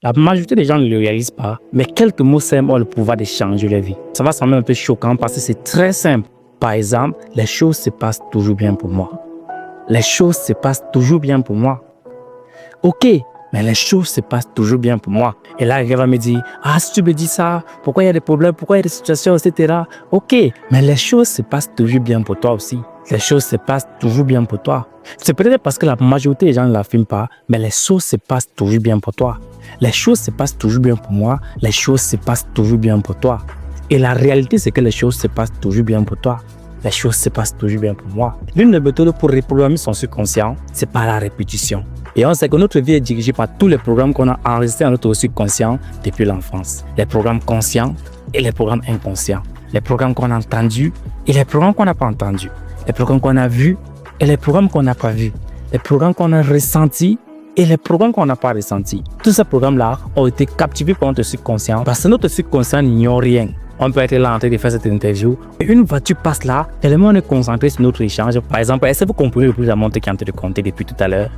La majorité des gens ne le réalisent pas, mais quelques mots simples ont le pouvoir de changer leur vie. Ça va sembler un peu choquant parce que c'est très simple. Par exemple, les choses se passent toujours bien pour moi. Les choses se passent toujours bien pour moi. Ok, mais les choses se passent toujours bien pour moi. Et là, elle va me dire, ah, si tu me dis ça, pourquoi il y a des problèmes, pourquoi il y a des situations, etc. Ok, mais les choses se passent toujours bien pour toi aussi. Les choses se passent toujours bien pour toi. C'est peut-être parce que la majorité des gens ne l'affirment pas, mais les choses se passent toujours bien pour toi. Les choses se passent toujours bien pour moi, les choses se passent toujours bien pour toi. Et la réalité, c'est que les choses se passent toujours bien pour toi. Les choses se passent toujours bien pour moi. L'une des méthodes pour reprogrammer son subconscient, c'est par la répétition. Et on sait que notre vie est dirigée par tous les programmes qu'on a enregistrés dans notre subconscient depuis l'enfance. Les programmes conscients et les programmes inconscients. Les programmes qu'on a entendus et les programmes qu'on n'a pas entendus. Les programmes qu'on a vus et les programmes qu'on n'a pas vus. Les programmes qu'on a ressentis et les programmes qu'on n'a pas ressentis. Tous ces programmes-là ont été captivés par notre subconscient parce que notre subconscient n'ignore rien. On peut être là en train de faire cette interview et une voiture passe là, tellement on est concentré sur notre échange. Par exemple, est-ce que vous comprenez le bruit de la montre qui est en train de compter depuis tout à l'heure?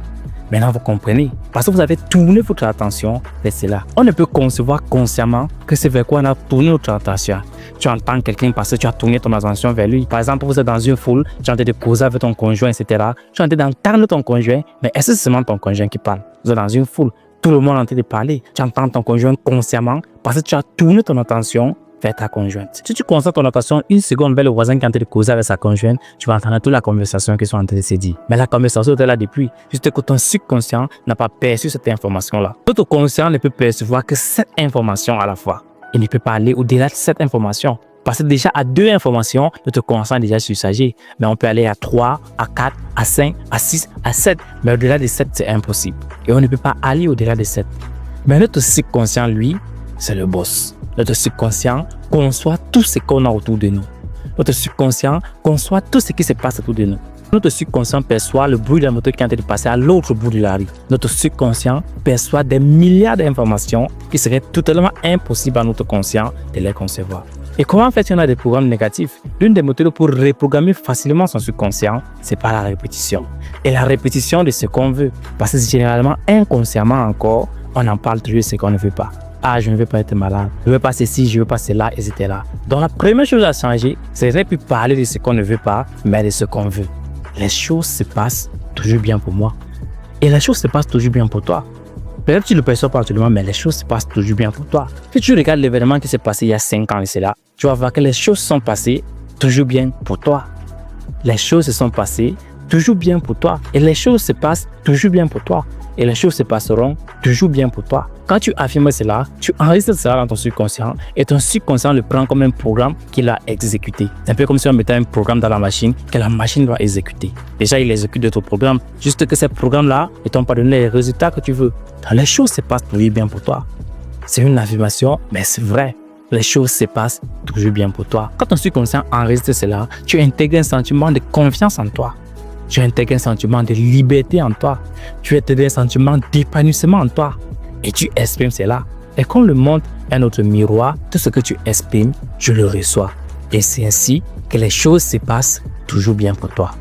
Maintenant, vous comprenez. Parce que vous avez tourné votre attention vers cela. On ne peut concevoir consciemment que c'est vers quoi on a tourné notre attention. Tu entends quelqu'un parce que tu as tourné ton attention vers lui. Par exemple, vous êtes dans une foule, tu es en train de causer avec ton conjoint, etc. Tu es en train d'entendre ton conjoint, mais est-ce que c'est seulement ton conjoint qui parle? Vous êtes dans une foule, tout le monde est en train de parler. Tu entends ton conjoint consciemment parce que tu as tourné ton attention vers ta conjointe. Si tu concentres ton attention une seconde vers le voisin qui est en train de causer avec sa conjointe, tu vas entendre toute la conversation qui sont en train de se dire. Mais la conversation était là depuis, juste que ton subconscient n'a pas perçu cette information-là. Notre conscient ne peut percevoir que cette information à la fois. Il ne peut pas aller au-delà de cette information. Parce que déjà à 2 informations, notre conscient est déjà surchargé. Mais on peut aller à 3, à 4, à 5, à 6, à 7. Mais au-delà de 7, c'est impossible. Et on ne peut pas aller au-delà de 7. Mais notre subconscient, lui, c'est le boss. Notre subconscient conçoit tout ce qu'on a autour de nous. Notre subconscient conçoit tout ce qui se passe autour de nous. Notre subconscient perçoit le bruit de la moto qui est en train de passer à l'autre bout de la rue. Notre subconscient perçoit des milliards d'informations qui seraient totalement impossibles à notre conscient de les concevoir. Et comment faire si on a des programmes négatifs? L'une des méthodes pour reprogrammer facilement son subconscient, c'est par la répétition. Et la répétition de ce qu'on veut. Parce que généralement, inconsciemment encore, on en parle toujours de ce qu'on ne veut pas. Ah, je ne veux pas être malade, je ne veux pas ceci, je ne veux pas cela, etc. Donc la première chose à changer, c'est de plus parler de ce qu'on ne veut pas, mais de ce qu'on veut. Les choses se passent toujours bien pour moi. Et les choses se passent toujours bien pour toi. Peut-être que tu ne le perçois pas actuellement, mais les choses se passent toujours bien pour toi. Si tu regardes l'événement qui s'est passé il y a 5 ans et cela, tu vas voir que les choses sont passées toujours bien pour toi. Les choses se sont passées toujours bien pour toi. Et les choses se passent toujours bien pour toi. Et les choses se passeront toujours bien pour toi. Quand tu affirmes cela, tu enregistres cela dans ton subconscient et ton subconscient le prend comme un programme qu'il a exécuté. C'est un peu comme si on mettait un programme dans la machine que la machine doit exécuter. Déjà, il exécute d'autres programmes, juste que ces programmes-là ne t'ont pas donné les résultats que tu veux. Donc, les choses se passent toujours bien pour toi. C'est une affirmation, mais c'est vrai. Les choses se passent toujours bien pour toi. Quand ton subconscient enregistre cela, tu intègres un sentiment de confiance en toi. Tu intègres un sentiment de liberté en toi. Tu intègres un sentiment d'épanouissement en toi. Et tu exprimes cela. Et quand le monde est notre miroir, tout ce que tu exprimes, je le reçois. Et c'est ainsi que les choses se passent toujours bien pour toi.